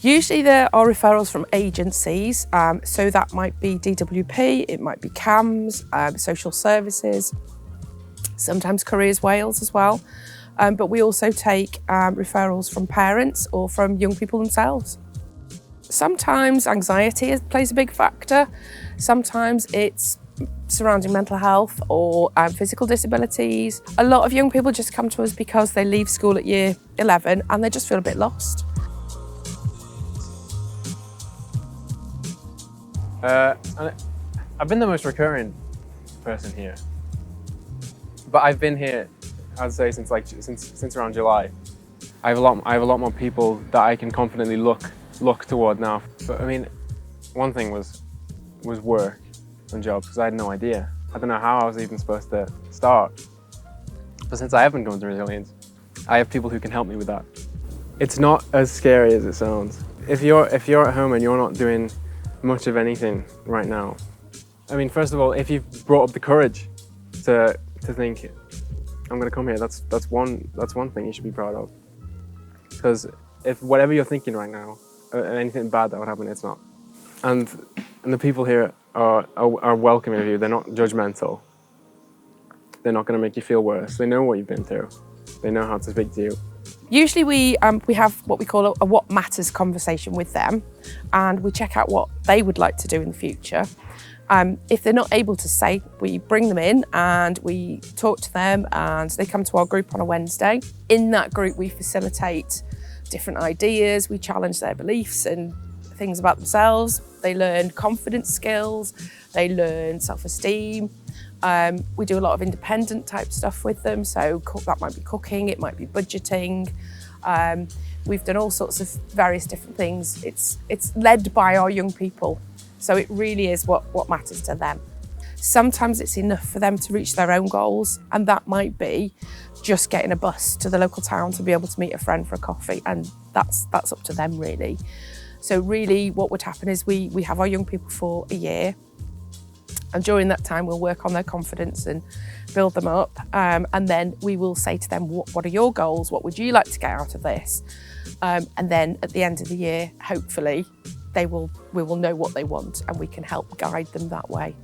Usually there are referrals from agencies, so that might be DWP, it might be CAMS, social services, sometimes Careers Wales as well. But we also take referrals from parents or from young people themselves. Sometimes anxiety plays a big factor. Sometimes it's surrounding mental health or physical disabilities. A lot of young people just come to us because they leave school at year 11 and they just feel a bit lost. And I've been the most recurring person here, but I've been here, I'd say, since around July. I have a lot more people that I can confidently look toward now. But I mean, one thing was work and jobs, because I had no idea. I don't know how I was even supposed to start. But since I have been going to Resilience, I have people who can help me with that. It's not as scary as it sounds. If you're at home and you're not doing much of anything right now, I mean, first of all, if you've brought up the courage to think, I'm going to come here, that's one thing you should be proud of. Because if whatever you're thinking right now, anything bad that would happen, it's not. And the people here are welcoming of you. They're not judgmental. They're not going to make you feel worse. They know what you've been through. They know how to speak to you. Usually we have what we call a what matters conversation with them, and we check out what they would like to do in the future. If they're not able to say, we bring them in and we talk to them, and they come to our group on a Wednesday. In that group we facilitate different ideas, we challenge their beliefs and things about themselves. They learn confidence skills, they learn self-esteem. We do a lot of independent type stuff with them, so that might be cooking, it might be budgeting. We've done all sorts of various different things. It's led by our young people, so it really is what matters to them. Sometimes it's enough for them to reach their own goals, and that might be just getting a bus to the local town to be able to meet a friend for a coffee, and that's up to them really. So really what would happen is we have our young people for a year, and during that time we'll work on their confidence and build them up, and then we will say to them, what are your goals? What would you like to get out of this? And then at the end of the year, hopefully we will know what they want and we can help guide them that way.